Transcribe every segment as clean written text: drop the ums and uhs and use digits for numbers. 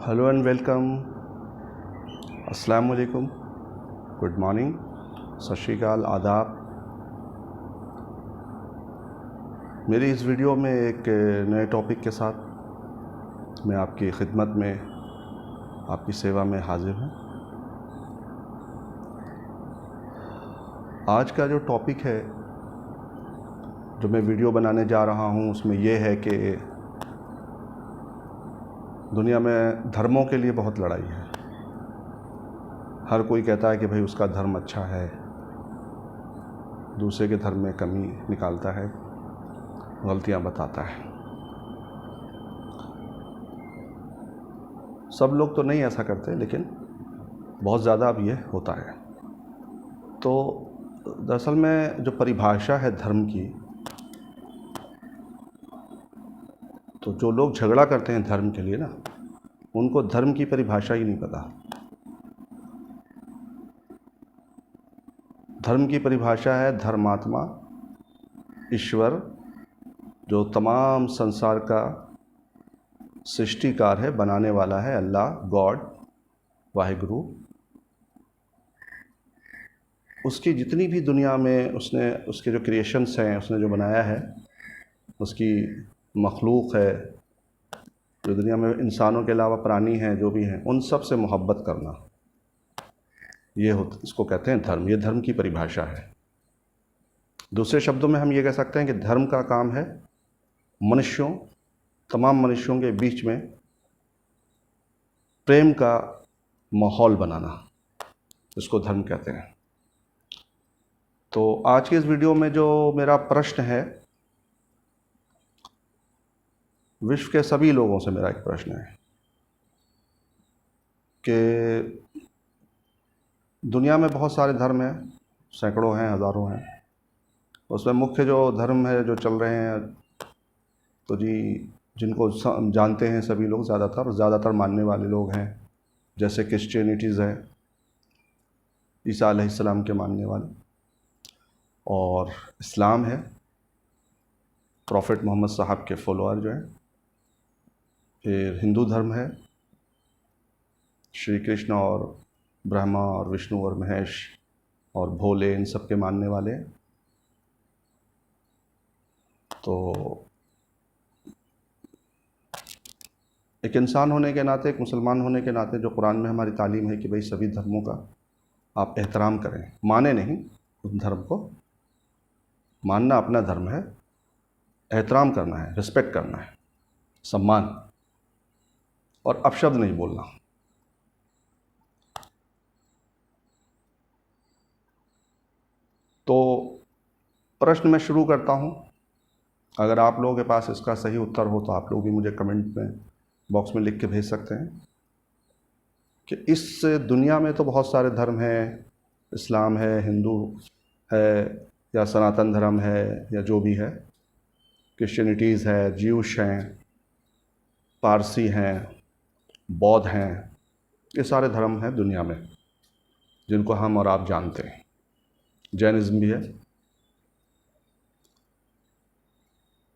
Hello and welcome. अस्सलाम वालेकुम, good morning, सत श्री अकाल, आदाब। मेरी इस वीडियो में एक नए टॉपिक के साथ मैं आपकी खिदमत में, आपकी सेवा में हाजिर हूँ। आज का जो टॉपिक है, जो मैं वीडियो बनाने जा रहा हूँ, उसमें यह है कि दुनिया में धर्मों के लिए बहुत लड़ाई है। हर कोई कहता है कि भाई उसका धर्म अच्छा है, दूसरे के धर्म में कमी निकालता है, गलतियां बताता है। सब लोग तो नहीं ऐसा करते, लेकिन बहुत ज़्यादा अब ये होता है। तो दरअसल में जो परिभाषा है धर्म की, तो जो लोग झगड़ा करते हैं धर्म के लिए ना, उनको धर्म की परिभाषा ही नहीं पता। धर्म की परिभाषा है धर्मात्मा, ईश्वर, जो तमाम संसार का सृष्टिकार है, बनाने वाला है, अल्लाह, गॉड, वाहिगुरु। उसकी जितनी भी दुनिया में उसके जो क्रिएशंस हैं, उसने जो बनाया है, उसकी मखलूक है, जो दुनिया में इंसानों के अलावा प्राणी हैं, जो भी हैं, उन सब से मोहब्बत करना, इसको कहते हैं धर्म। ये धर्म की परिभाषा है। दूसरे शब्दों में हम ये कह सकते हैं कि धर्म का काम है तमाम मनुष्यों के बीच में प्रेम का माहौल बनाना, इसको धर्म कहते हैं। तो आज की इस वीडियो में जो मेरा प्रश्न है, विश्व के सभी लोगों से मेरा एक प्रश्न है कि दुनिया में बहुत सारे धर्म हैं, सैकड़ों हैं, हज़ारों हैं। उसमें मुख्य जो धर्म है जो चल रहे हैं, तो जिनको जानते हैं सभी लोग, ज़्यादातर मानने वाले लोग हैं, जैसे क्रिश्चियनिटीज़ है, ईसा अलैहिस्सलाम के मानने वाले, और इस्लाम है, प्रॉफिट मोहम्मद साहब के फॉलोअर जो हैं। फिर हिंदू धर्म है, श्री कृष्ण और ब्रह्मा और विष्णु और महेश और भोले, इन सब के मानने वाले। तो एक इंसान होने के नाते, एक मुसलमान होने के नाते, जो कुरान में हमारी तालीम है कि भाई सभी धर्मों का आप एहतराम करें, माने नहीं उस धर्म को, मानना अपना धर्म है, एहतराम करना है, रिस्पेक्ट करना है, सम्मान, और अपशब्द नहीं बोलना। तो प्रश्न मैं शुरू करता हूँ। अगर आप लोगों के पास इसका सही उत्तर हो तो आप लोग भी मुझे कमेंट में बॉक्स में लिख के भेज सकते हैं कि इस दुनिया में तो बहुत सारे धर्म हैं, इस्लाम है, हिंदू है, या सनातन धर्म है, या जो भी है, क्रिश्चियनिटीज़ है, ज्यूश हैं, पारसी हैं, बौद्ध हैं, ये सारे धर्म हैं दुनिया में जिनको हम और आप जानते हैं। जैनिज़्म भी है।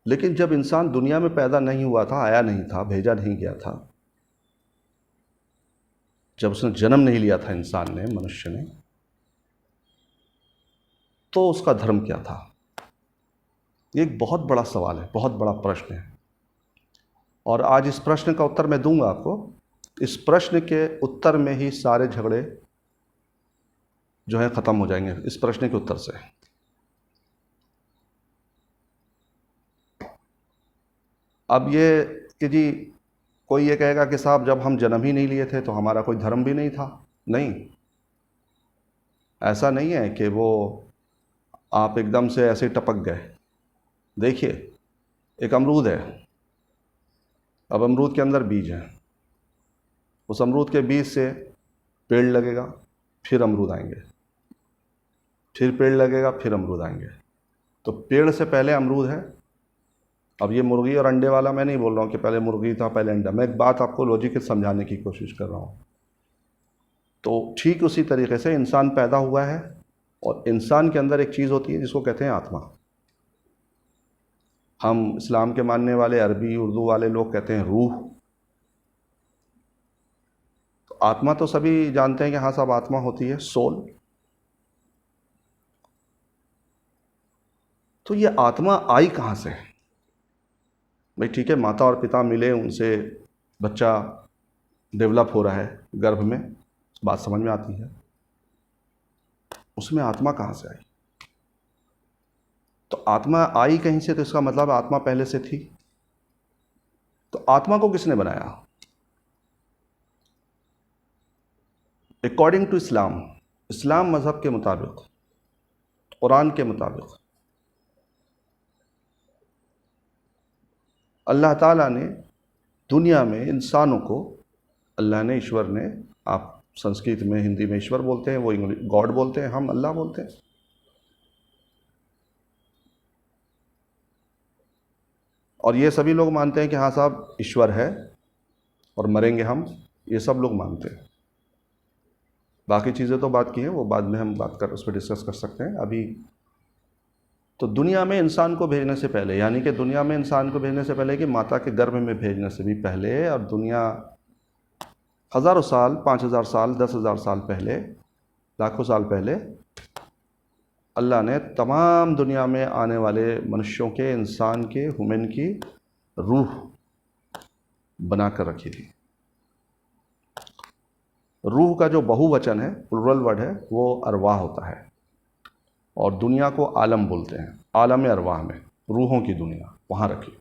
लेकिन जब इंसान दुनिया में पैदा नहीं हुआ था, आया नहीं था, भेजा नहीं गया था, जब उसने जन्म नहीं लिया था इंसान ने, मनुष्य ने, तो उसका धर्म क्या था? ये एक बहुत बड़ा सवाल है, बहुत बड़ा प्रश्न है। और आज इस प्रश्न का उत्तर मैं दूंगा आपको। इस प्रश्न के उत्तर में ही सारे झगड़े जो है ख़त्म हो जाएंगे, इस प्रश्न के उत्तर से। अब ये कि जी कोई ये कहेगा कि साहब जब हम जन्म ही नहीं लिए थे तो हमारा कोई धर्म भी नहीं था। नहीं, ऐसा नहीं है कि वो आप एकदम से ऐसे टपक गए। देखिए, एक अमरूद है, अब अमरूद के अंदर बीज है, उस अमरूद के बीज से पेड़ लगेगा, फिर अमरूद आएंगे, फिर पेड़ लगेगा, फिर अमरूद आएंगे। तो पेड़ से पहले अमरूद है। अब ये मुर्गी और अंडे वाला मैं नहीं बोल रहा हूँ कि पहले मुर्गी था पहले अंडा, मैं एक बात आपको लॉजिकल समझाने की कोशिश कर रहा हूँ। तो ठीक उसी तरीके से इंसान पैदा हुआ है, और इंसान के अंदर एक चीज़ होती है जिसको कहते हैं आत्मा। हम इस्लाम के मानने वाले, अरबी उर्दू वाले लोग कहते हैं रूह। आत्मा तो सभी जानते हैं कि हाँ साहब आत्मा होती है, सोल। तो ये आत्मा आई कहाँ से? भाई ठीक है, माता और पिता मिले, उनसे बच्चा डेवलप हो रहा है गर्भ में, बात समझ में आती है। उसमें आत्मा कहाँ से आई? तो आत्मा आई कहीं से, तो इसका मतलब आत्मा पहले से थी। तो आत्मा को किसने बनाया? अकॉर्डिंग टू इस्लाम, इस्लाम मजहब के मुताबिक, कुरान के मुताबिक, अल्लाह ताला ने दुनिया में इंसानों को, अल्लाह ने, ईश्वर ने, आप संस्कृत में हिंदी में ईश्वर बोलते हैं, वो इंग्लिश गॉड बोलते हैं, हम अल्लाह बोलते हैं। और ये सभी लोग मानते हैं कि हाँ साहब ईश्वर है और मरेंगे हम, ये सब लोग मानते हैं। बाकी चीज़ें तो बात की हैं, वो बाद में हम बात कर, उस पर डिस्कस कर सकते हैं। अभी तो दुनिया में इंसान को भेजने से पहले, यानी कि दुनिया में इंसान को भेजने से पहले कि माता के गर्भ में भेजने से भी पहले, और दुनिया हज़ारों साल, 5,000 साल, 10,000 साल पहले, लाखों साल पहले, अल्लाह ने तमाम दुनिया में आने वाले मनुष्यों के, इंसान के, ह्यूमन की रूह बना कर रखी थी। रूह का जो बहुवचन है, प्लुरल वर्ड है, वो अरवाह होता है। और दुनिया को आलम बोलते हैं, आलम अरवाह में रूहों की दुनिया, वहाँ रखी।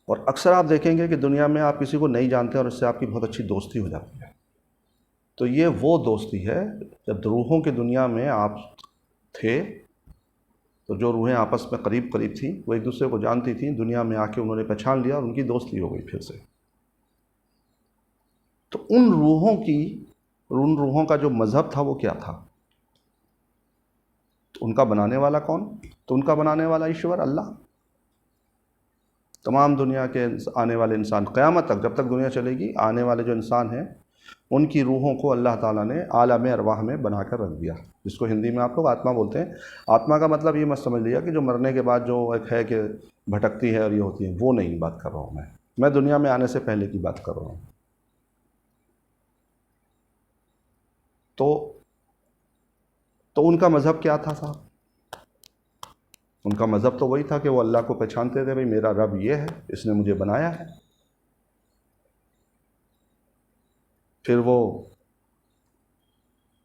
और अक्सर आप देखेंगे कि दुनिया में आप किसी को नहीं जानते और उससे आपकी बहुत अच्छी दोस्ती हो जाती है। तो ये वो दोस्ती है जब रूहों की दुनिया में आप थे, तो जो रूहें आपस में करीब करीब थी, वो एक दूसरे को जानती थी, दुनिया में आके उन्होंने पहचान लिया और उनकी दोस्ती हो गई फिर से। तो उन रूहों का जो मज़हब था वो क्या था? तो उनका बनाने वाला कौन? तो उनका बनाने वाला ईश्वर, अल्लाह। तमाम दुनिया के आने वाले इंसान, क़यामत तक, जब तक दुनिया चलेगी, आने वाले जो इंसान हैं, उनकी रूहों को अल्लाह ताला ने आलम अरवाह में बना कर रख दिया, जिसको हिंदी में आप लोग आत्मा बोलते हैं। आत्मा का मतलब ये मत समझ लिया कि जो मरने के बाद जो एक है कि भटकती है और ये होती है, वो नहीं बात कर रहा हूँ मैं दुनिया में आने से पहले की बात कर रहा हूँ। तो उनका मज़हब क्या था साहब? उनका मज़हब तो वही था कि वो अल्लाह को पहचानते थे, भाई मेरा रब ये है, इसने मुझे बनाया है। फिर वो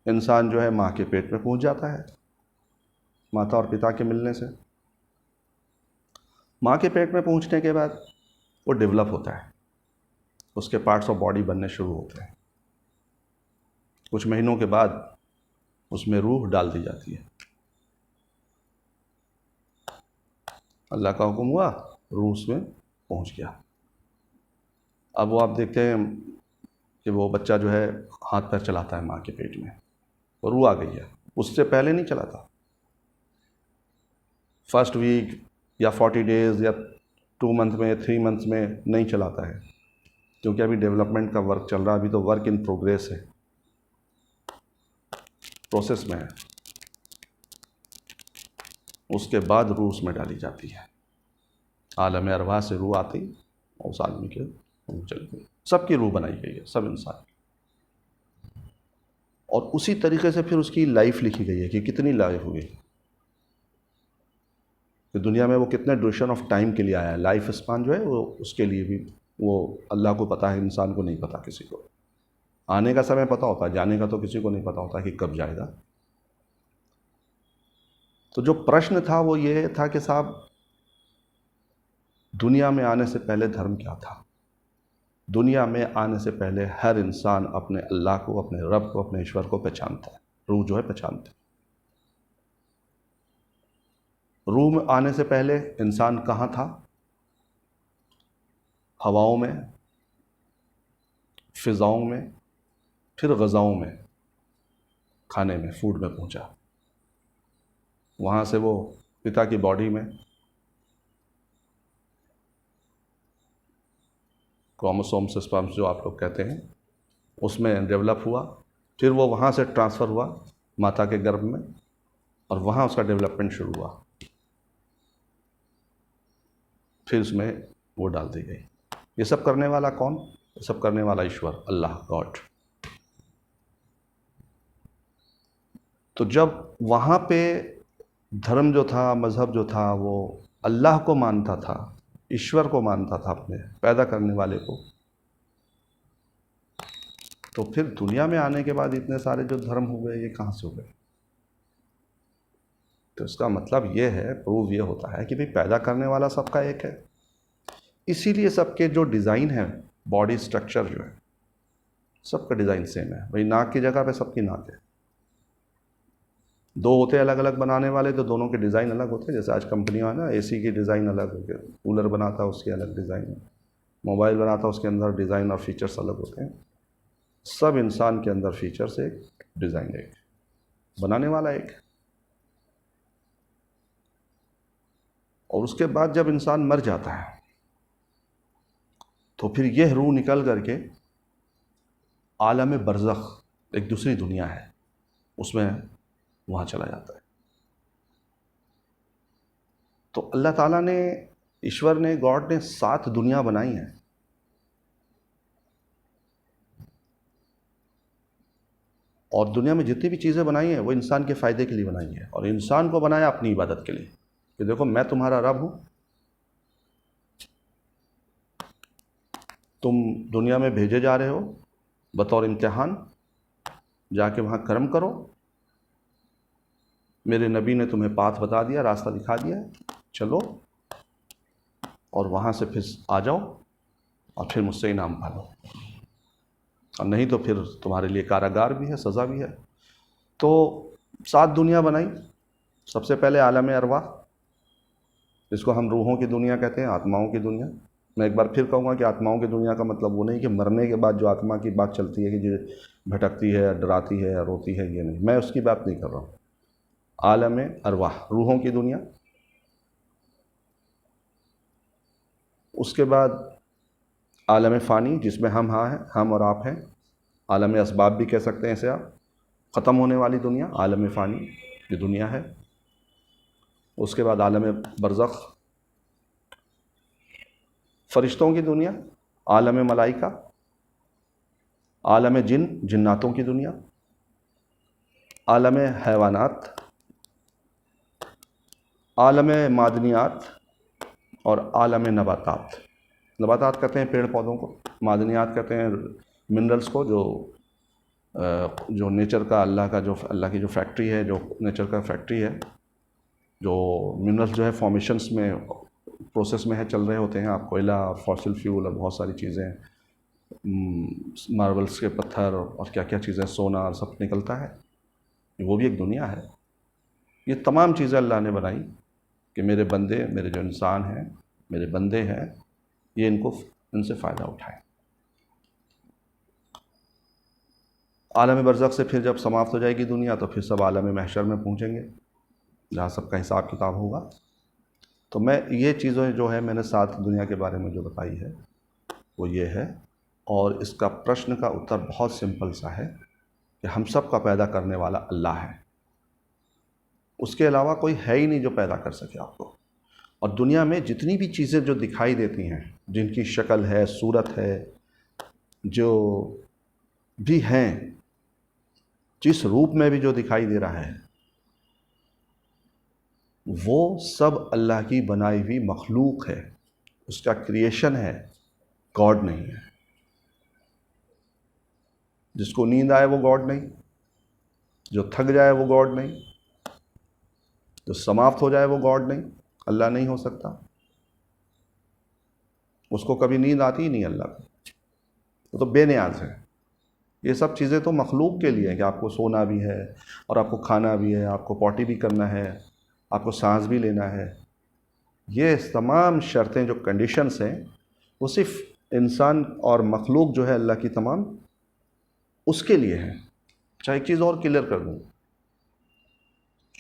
इंसान जो है माँ के पेट में पहुँच जाता है, माता और पिता के मिलने से। माँ के पेट में पहुँचने के बाद वो डेवलप होता है, उसके पार्ट्स ऑफ बॉडी बनने शुरू होते हैं। कुछ महीनों के बाद उसमें रूह डाल दी जाती है, अल्लाह का हुक्म हुआ, रूह उसमें पहुँच गया। अब वो आप देखते हैं कि वो बच्चा जो है हाथ पैर चलाता है माँ के पेट में, और रूह आ गई है। उससे पहले नहीं चला था, फर्स्ट वीक या 40 डेज़ या 2 मंथ में, 3 मंथ्स में नहीं चलाता है, क्योंकि अभी डेवलपमेंट का वर्क चल रहा है, अभी तो वर्क इन प्रोग्रेस है, प्रोसेस में है। उसके बाद रूह उसमें डाली जाती है, आलम अरवाह से रूह आती और उस आदमी के रूह चली गई। सबकी रूह बनाई गई है, सब इंसान। और उसी तरीके से फिर उसकी लाइफ लिखी गई है कि कितनी लाइफ हुई, कि दुनिया में वो कितने ड्यूरेशन ऑफ टाइम के लिए आया है। लाइफ स्पान जो है वो उसके लिए भी वो अल्लाह को पता है, इंसान को नहीं पता। किसी को आने का समय पता होता है, जाने का तो किसी को नहीं पता होता कि कब जाएगा। तो जो प्रश्न था वो ये था कि साहब दुनिया में आने से पहले धर्म क्या था? दुनिया में आने से पहले हर इंसान अपने अल्लाह को, अपने रब को, अपने ईश्वर को पहचानता है, रूह जो है पहचानते हैं। रूह में आने से पहले इंसान कहाँ था? हवाओं में, फिज़ाओं में, फिर ग़ज़ाओं में, खाने में, फूड में पहुँचा। वहाँ से वो पिता की बॉडी में, क्रोमोसोम्स, स्पर्म्स जो आप लोग कहते हैं, उसमें डेवलप हुआ। फिर वो वहाँ से ट्रांसफ़र हुआ माता के गर्भ में, और वहाँ उसका डेवलपमेंट शुरू हुआ। फिर उसमें वो डाल दी गई। ये सब करने वाला कौन? ये सब करने वाला ईश्वर, अल्लाह, गॉड। तो जब वहाँ पे धर्म जो था, मज़हब जो था, वो अल्लाह को मानता था, ईश्वर को मानता था, अपने पैदा करने वाले को, तो फिर दुनिया में आने के बाद इतने सारे जो धर्म हो गए, ये कहाँ से हो गए? तो इसका मतलब ये है, प्रूव ये होता है कि भाई पैदा करने वाला सबका एक है। इसीलिए सबके जो डिज़ाइन है, बॉडी स्ट्रक्चर जो है, सबका डिज़ाइन सेम है। भाई नाक की जगह पे सबकी नाक है। दो होते अलग अलग बनाने वाले, तो दोनों के डिज़ाइन अलग होते हैं। जैसे आज कंपनियां है ना, एसी की डिज़ाइन अलग होती है, कूलर बनाता है उसकी अलग डिज़ाइन है, मोबाइल बनाता है उसके अंदर डिज़ाइन और फीचर्स अलग होते हैं। सब इंसान के अंदर फीचर्स एक, डिज़ाइन एक, बनाने वाला एक। और उसके बाद जब इंसान मर जाता है, तो फिर यह रूह निकल करके आलम बरज़ख, एक दूसरी दुनिया है, उसमें वहाँ चला जाता है। तो अल्लाह ताला ने, ईश्वर ने, गॉड ने 7 दुनिया बनाई हैं। और दुनिया में जितनी भी चीज़ें बनाई हैं वो इंसान के फ़ायदे के लिए बनाई है, और इंसान को बनाया अपनी इबादत के लिए कि देखो मैं तुम्हारा रब हूँ, तुम दुनिया में भेजे जा रहे हो बतौर इम्तिहान, जाके वहाँ कर्म करो, मेरे नबी ने तुम्हें पाथ बता दिया, रास्ता दिखा दिया, चलो और वहाँ से फिर आ जाओ और फिर मुझसे इनाम पालो, और नहीं तो फिर तुम्हारे लिए कारागार भी है, सज़ा भी है। तो 7 दुनिया बनाई। सबसे पहले आलम अरवाह, जिसको हम रूहों की दुनिया कहते हैं, आत्माओं की दुनिया। मैं एक बार फिर कहूँगा कि आत्माओं की दुनिया का मतलब वो नहीं कि मरने के बाद जो आत्मा की बात चलती है कि जो भटकती है, डराती है, रोती है, ये नहीं, मैं उसकी बात नहीं कर रहा हूँ। आलम अरवाह, रूहों की दुनिया। उसके बाद आलम फ़ानी, जिसमें हम हैं, हम और आप हैं। आलम असबाब भी कह सकते हैं इसे आप, ख़त्म होने वाली दुनिया, आलम फ़ानी की दुनिया है। उसके बाद आलम बरज़ख, फ़रिश्तों की दुनिया, आलम मलाइका, आलम जिन, जिन्नातों की दुनिया, आलम हैवानात, आलम मादनियात और आलम नबातात। नबातात कहते हैं पेड़ पौधों को, मादनियात कहते हैं मिनरल्स को, जो नेचर का, अल्लाह की जो फैक्ट्री है, जो नेचर का फैक्ट्री है, जो मिनरल्स जो है फॉर्मेशंस में, प्रोसेस में है, चल रहे होते हैं। आप कोयला और फॉसिल फ्यूल और बहुत सारी चीज़ें, मार्बल्स के पत्थर और क्या क्या चीज़ें, सोना और सब निकलता है, वो भी एक दुनिया है। ये तमाम चीज़ें अल्लाह ने बनाई कि मेरे बंदे, मेरे जो इंसान हैं, मेरे बंदे हैं, ये इनसे फ़ायदा उठाएं। आलम बरज़ख से फिर जब समाप्त हो जाएगी दुनिया, तो फिर सब आलम महशर में पहुँचेंगे, जहाँ सबका हिसाब किताब होगा। तो मैं ये चीज़ें जो है मैंने 7 दुनिया के बारे में जो बताई है वो ये है। और इसका प्रश्न का उत्तर बहुत सिंपल सा है कि हम सब का पैदा करने वाला अल्लाह है, उसके अलावा कोई है ही नहीं जो पैदा कर सके आपको। और दुनिया में जितनी भी चीज़ें जो दिखाई देती हैं, जिनकी शक्ल है, सूरत है, जो भी हैं, जिस रूप में भी जो दिखाई दे रहा है, वो सब अल्लाह की बनाई हुई मखलूक है, उसका क्रिएशन है, गॉड नहीं है। जिसको नींद आए वो गॉड नहीं, जो थक जाए वो गॉड नहीं, जो समाप्त हो जाए वो गॉड नहीं, अल्लाह नहीं हो सकता। उसको कभी नींद आती ही नहीं अल्लाह को, वो तो बेनियाज है। ये सब चीज़ें तो मखलूक के लिए है कि आपको सोना भी है, और आपको खाना भी है, आपको पॉटी भी करना है, आपको सांस भी लेना है। ये तमाम शर्तें, जो कंडीशंस हैं, वो सिर्फ इंसान और मखलूक जो है अल्लाह की तमाम, उसके लिए है। चाहे एक चीज़ और क्लियर कर दूँ,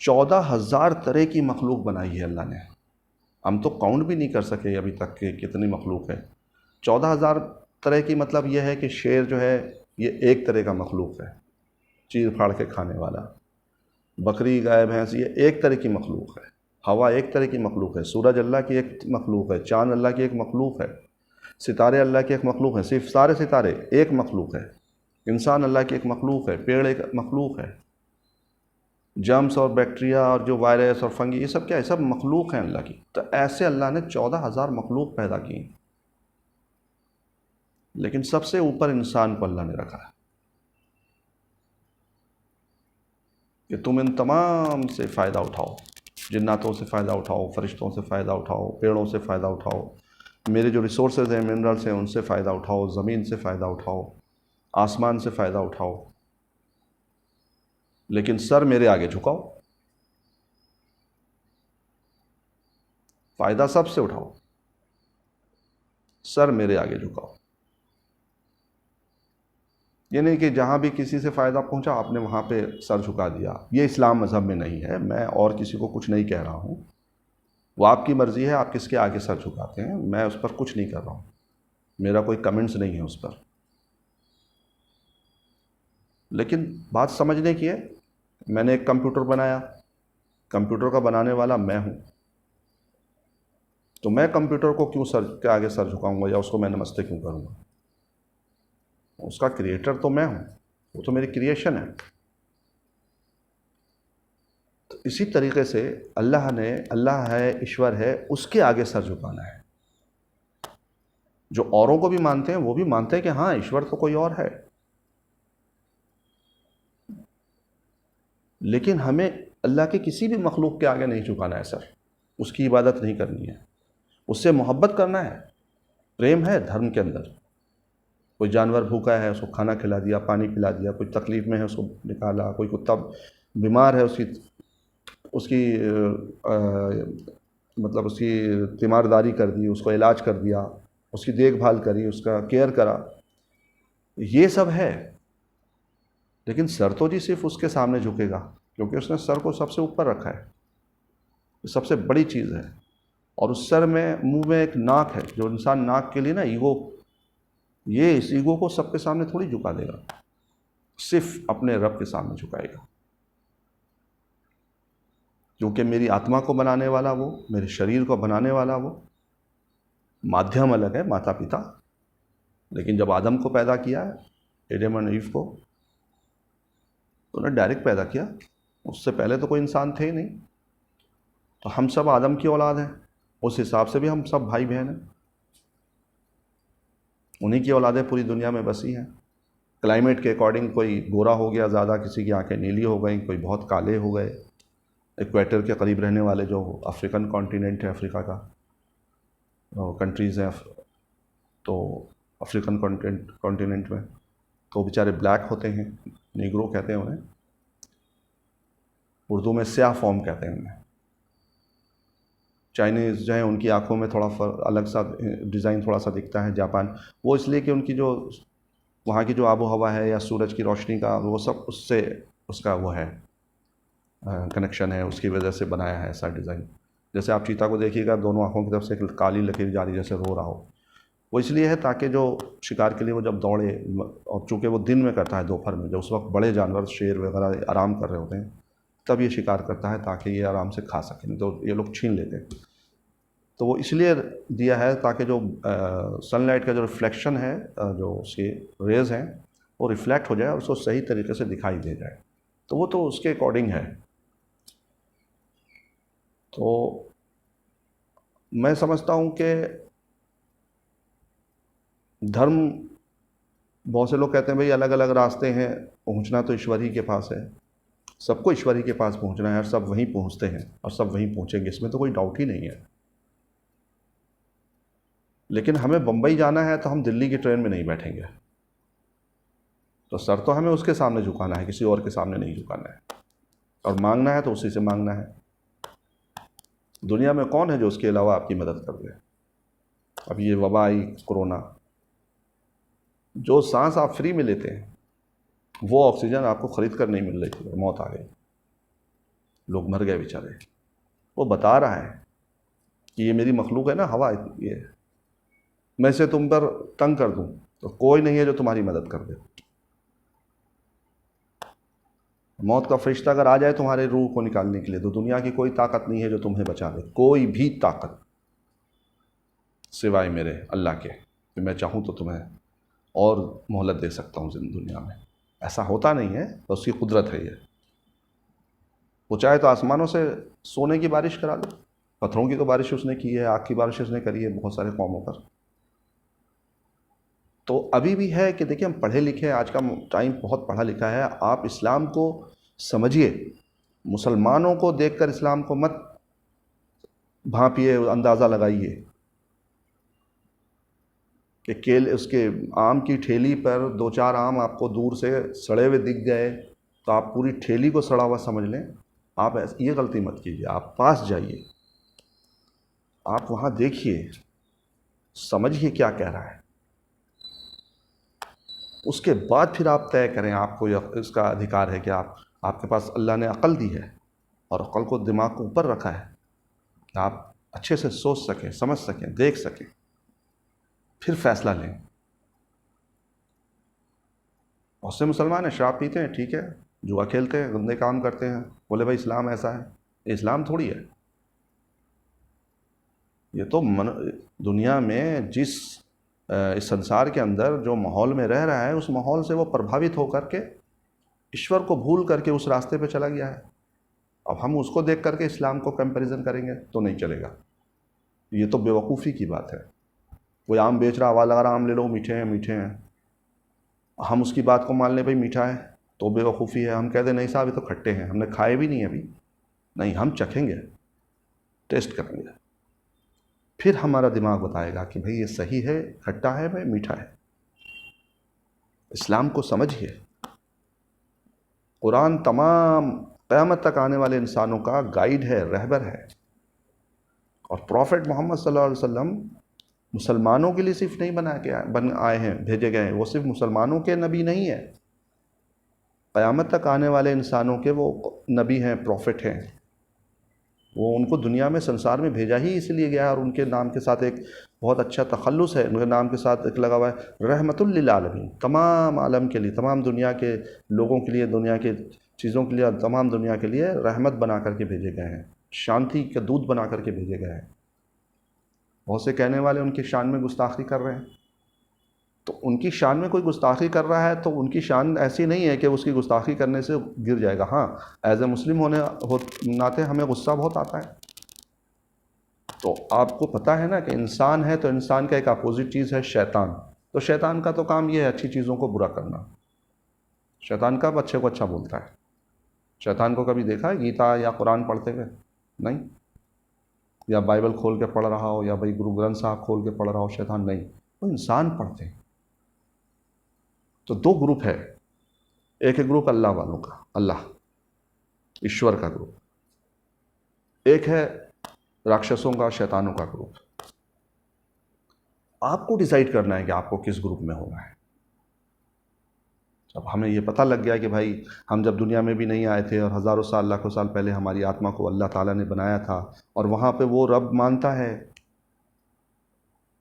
14,000 तरह की मखलूक बनाई है अल्लाह ने। हम तो काउंट भी नहीं कर सके अभी तक कि कितनी मखलूक है। 14,000 तरह की मतलब यह है कि शेर जो है ये एक तरह का मखलूक है, चीर फाड़ के खाने वाला। बकरी, गाय, भैंस ये एक तरह की मखलूक है। हवा एक तरह की मखलूक है। सूरज अल्लाह की एक मखलूक है। चाँद अल्लाह की एक मखलूक है। सितारे अल्लाह की एक मखलूक है, सिर्फ सारे सितारे एक मखलूक है। इंसान अल्लाह की एक मखलूक है, पेड़ एक मखलूक है, जर्म्स और बैक्टीरिया और जो वायरस और फंगी ये सब क्या है, सब मखलूक हैं अल्लाह की। तो ऐसे अल्लाह ने 14,000 मखलूक पैदा की, लेकिन सबसे ऊपर इंसान को अल्लाह ने रखा है कि तुम इन तमाम से फ़ायदा उठाओ, जिन्नातों से फ़ायदा उठाओ, फरिश्तों से फ़ायदा उठाओ, पेड़ों से फ़ायदा उठाओ, मेरे जो रिसोर्सेज हैं, मिनरल्स हैं, उनसे फ़ायदा उठाओ, ज़मीन से फ़ायदा उठाओ, आसमान से फ़ायदा उठाओ, लेकिन सर मेरे आगे झुकाओ, फ़ायदा सबसे उठाओ, सर मेरे आगे झुकाओ। ये नहीं कि जहाँ भी किसी से फ़ायदा पहुँचा आपने वहाँ पे सर झुका दिया। ये इस्लाम मज़हब में नहीं है। मैं और किसी को कुछ नहीं कह रहा हूँ, वो आपकी मर्ज़ी है, आप किसके आगे सर झुकाते हैं, मैं उस पर कुछ नहीं कर रहा हूँ, मेरा कोई कमेंट्स नहीं है उस पर। लेकिन बात समझने की है, मैंने एक कंप्यूटर बनाया, कंप्यूटर का बनाने वाला मैं हूँ, तो मैं कंप्यूटर को क्यों सर के आगे सर झुकाऊंगा या उसको मैं नमस्ते क्यों करूँगा? उसका क्रिएटर तो मैं हूँ, वो तो मेरी क्रिएशन है। तो इसी तरीके से अल्लाह है, ईश्वर है, उसके आगे सर झुकाना है। जो औरों को भी मानते हैं वो भी मानते हैं कि हाँ ईश्वर तो कोई और है, लेकिन हमें अल्लाह के किसी भी मखलूक के आगे नहीं झुकाना है सर, उसकी इबादत नहीं करनी है, उससे मोहब्बत करना है, प्रेम है धर्म के अंदर। कोई जानवर भूखा है उसको खाना खिला दिया, पानी पिला दिया, कोई तकलीफ़ में है उसको निकाला, कोई कुत्ता बीमार है उसकी मतलब उसकी तीमारदारी कर दी, उसको इलाज कर दिया, उसकी देखभाल करी, उसका केयर करा, ये सब है। लेकिन सर तो जी सिर्फ उसके सामने झुकेगा क्योंकि उसने सर को सबसे ऊपर रखा है, सबसे बड़ी चीज़ है। और उस सर में मुंह में एक नाक है, जो इंसान नाक के लिए ना ईगो, ये इस ईगो को सबके सामने थोड़ी झुका देगा, सिर्फ अपने रब के सामने झुकाएगा। क्योंकि मेरी आत्मा को बनाने वाला वो, मेरे शरीर को बनाने वाला वो, माध्यम अलग है माता पिता, लेकिन जब आदम को पैदा किया, एडम और ईव को, तो उन्हें डायरेक्ट पैदा किया, उससे पहले तो कोई इंसान थे ही नहीं। तो हम सब आदम की औलाद हैं, उस हिसाब से भी हम सब भाई बहन हैं, उन्हीं की औलादें पूरी दुनिया में बसी हैं। क्लाइमेट के अकॉर्डिंग कोई गोरा हो गया ज़्यादा, किसी की आंखें नीली हो गई, कोई बहुत काले हो गए। इक्वेटर के करीब रहने वाले जो अफ्रीकन कॉन्टिनेंट है, अफ्रीका का कंट्रीज़ हैं, तो अफ्रीकन कॉन्टिनेंट में तो बेचारे ब्लैक होते हैं, निग्रो कहते हैं उन्हें, उर्दू में स्याह फॉर्म कहते हैं उन्हें। चाइनीज़ जो है उनकी आँखों में थोड़ा अलग सा डिज़ाइन थोड़ा सा दिखता है। जापान, वो इसलिए कि उनकी जो वहाँ की जो आबो हवा है या सूरज की रोशनी का वो सब उससे उसका वो है कनेक्शन है, उसकी वजह से बनाया है ऐसा डिज़ाइन। जैसे आप चीता को देखिएगा, दोनों आँखों की तरफ से एक काली लकीर जा रही जैसे रो रहा हो, वो इसलिए है ताकि जो शिकार के लिए वो जब दौड़े, और चूँकि वो दिन में करता है, दोपहर में, जब उस वक्त बड़े जानवर शेर वगैरह आराम कर रहे होते हैं, तब ये शिकार करता है ताकि ये आराम से खा सकें, नहीं तो ये लोग छीन लेते हैं। तो वो इसलिए दिया है ताकि जो सनलाइट का जो रिफ्लेक्शन है, जो उसके रेज़ हैं, वो रिफ्लेक्ट हो जाए और उसको सही तरीके से दिखाई दे जाए। तो वो तो उसके अकॉर्डिंग है। तो मैं समझता हूँ कि धर्म, बहुत से लोग कहते हैं भाई अलग अलग रास्ते हैं, पहुँचना तो ईश्वर ही के पास है, सबको ईश्वर ही के पास पहुँचना है और सब वहीं पहुँचते हैं और सब वहीं पहुँचेंगे, इसमें तो कोई डाउट ही नहीं है। लेकिन हमें बम्बई जाना है तो हम दिल्ली की ट्रेन में नहीं बैठेंगे, तो सर तो हमें उसके सामने झुकाना है, किसी और के सामने नहीं झुकाना है, और मांगना है तो उसी से मांगना है। दुनिया में कौन है जो उसके अलावा आपकी मदद कर दे? अब ये वबा आई, कोरोना, जो सांस आप फ्री में लेते हैं वो ऑक्सीजन आपको ख़रीद कर नहीं मिल रही थी, मौत आ गई, लोग मर गए बेचारे। वो बता रहा है कि ये मेरी मखलूक है ना, हवा, ये मैं इसे तुम पर तंग कर दूं तो कोई नहीं है जो तुम्हारी मदद कर दे। मौत का फरिश्ता अगर आ जाए तुम्हारे रूह को निकालने के लिए, तो दुनिया की कोई ताकत नहीं है जो तुम्हें बचा दे, कोई भी ताकत सिवाय मेरे अल्लाह के। कि मैं चाहूँ तो तुम्हें और मोहलत दे सकता हूँ दुनिया में। ऐसा होता नहीं है, तो उसकी कुदरत है ये। वो चाहे तो आसमानों से सोने की बारिश करा दे, पत्थरों की तो बारिश उसने की है, आग की बारिश उसने करी है बहुत सारे कौमों पर। तो अभी भी है कि देखिए हम पढ़े लिखे, आज का टाइम बहुत पढ़ा लिखा है। आप इस्लाम को समझिए, मुसलमानों को देखकर इस्लाम को मत भांपिए, अंदाज़ा लगाइए कि केले उसके आम की ठेली पर दो चार आम आपको दूर से सड़े हुए दिख गए तो आप पूरी ठेली को सड़ा हुआ समझ लें। आप ये गलती मत कीजिए। आप पास जाइए, आप वहाँ देखिए, समझिए क्या कह रहा है, उसके बाद फिर आप तय करें। आपको इसका अधिकार है कि आपके पास अल्लाह ने अक़ल दी है और अक़ल को दिमाग को ऊपर रखा है कि आप अच्छे से सोच सकें, समझ सकें, देख सकें, फिर फैसला लें। बहुत से मुसलमान हैं, शराब पीते हैं, ठीक है, जुआ खेलते हैं, गंदे काम करते हैं, बोले भाई इस्लाम ऐसा है। इस्लाम थोड़ी है ये तो दुनिया में जिस इस संसार के अंदर जो माहौल में रह रहा है, उस माहौल से वो प्रभावित होकर के ईश्वर को भूल करके उस रास्ते पे चला गया है। अब हम उसको देख करके इस्लाम को कंपैरिजन करेंगे तो नहीं चलेगा। ये तो बेवकूफ़ी की बात है। कोई आम बेच रहा, आवाज़ लगा रहा, आम ले लो, मीठे हैं मीठे हैं, हम उसकी बात को मान लें भाई मीठा है, तो बेवकूफ़ी है। हम कह दें नहीं साहब ये तो खट्टे हैं, हमने खाए भी नहीं अभी, नहीं हम चखेंगे, टेस्ट करेंगे, फिर हमारा दिमाग बताएगा कि भाई ये सही है, खट्टा है, भाई मीठा है। इस्लाम को समझिए। कुरान तमाम क़यामत तक आने वाले इंसानों का गाइड है, रहबर है। और प्रॉफिट मोहम्मद सल्लल्लाहु अलैहि वसल्लम मुसलमानों के लिए सिर्फ नहीं बन आए हैं, भेजे गए हैं। वो सिर्फ मुसलमानों के नबी नहीं है, क़यामत तक आने वाले इंसानों के वो नबी हैं, प्रॉफिट हैं। वो उनको दुनिया में, संसार में भेजा ही इसलिए गया है। और उनके नाम के साथ एक बहुत अच्छा तखल्लुस है, उनके नाम के साथ एक लगा हुआ है रहमतुल लिल आलमीन, तमाम आलम के लिए, तमाम दुनिया के लोगों के लिए, दुनिया के चीज़ों के लिए, तमाम दुनिया के लिए रहमत बना करके भेजे गए हैं, शांति के दूत बना करके भेजे गए हैं। बहुत से कहने वाले उनकी शान में गुस्ताखी कर रहे हैं, तो उनकी शान में कोई गुस्ताखी कर रहा है तो उनकी शान ऐसी नहीं है कि उसकी गुस्ताखी करने से गिर जाएगा। हाँ, एज ए मुस्लिम नाते हमें गुस्सा बहुत आता है। तो आपको पता है ना कि इंसान है तो इंसान का एक अपोजिट चीज़ है शैतान। तो शैतान का तो काम ये है अच्छी चीज़ों को बुरा करना। शैतान कब अच्छे को अच्छा बोलता है? शैतान को कभी देखा है गीता या कुरान पढ़ते हुए? नहीं। या बाइबल खोल के पढ़ रहा हो, या भाई गुरु ग्रंथ साहब खोल के पढ़ रहा हो, शैतान नहीं, वो इंसान पढ़ते हैं। तो दो ग्रुप है, एक है ग्रुप अल्लाह वालों का, अल्लाह ईश्वर का ग्रुप, एक है राक्षसों का, शैतानों का ग्रुप। आपको डिसाइड करना है कि आपको किस ग्रुप में होना है। जब हमें ये पता लग गया कि भाई हम जब दुनिया में भी नहीं आए थे और हज़ारों साल, लाखों साल पहले हमारी आत्मा को अल्लाह ताला ने बनाया था और वहाँ पे वो रब मानता है,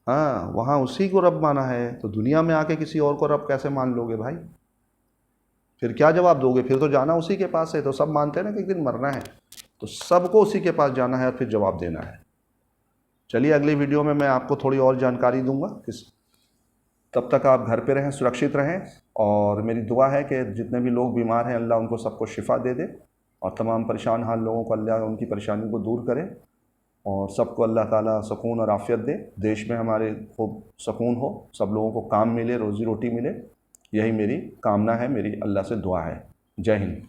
हाँ वहाँ उसी को रब माना है, तो दुनिया में आके किसी और को रब कैसे मान लोगे भाई? फिर क्या जवाब दोगे? फिर तो जाना उसी के पास है। तो सब मानते हैं ना कि एक दिन मरना है, तो सबको उसी के पास जाना है और फिर जवाब देना है। चलिए अगली वीडियो में मैं आपको थोड़ी और जानकारी दूंगा। तब तक आप घर पे रहें, सुरक्षित रहें, और मेरी दुआ है कि जितने भी लोग बीमार हैं अल्लाह उनको सबको शिफा दे दे, और तमाम परेशान हाल लोगों को अल्लाह उनकी परेशानी को दूर करे, और सबको अल्लाह ताला सुकून और आफ़ियत दे। देश में हमारे खूब सुकून हो, सब लोगों को काम मिले, रोज़ी रोटी मिले, यही मेरी कामना है, मेरी अल्लाह से दुआ है। जय हिंद।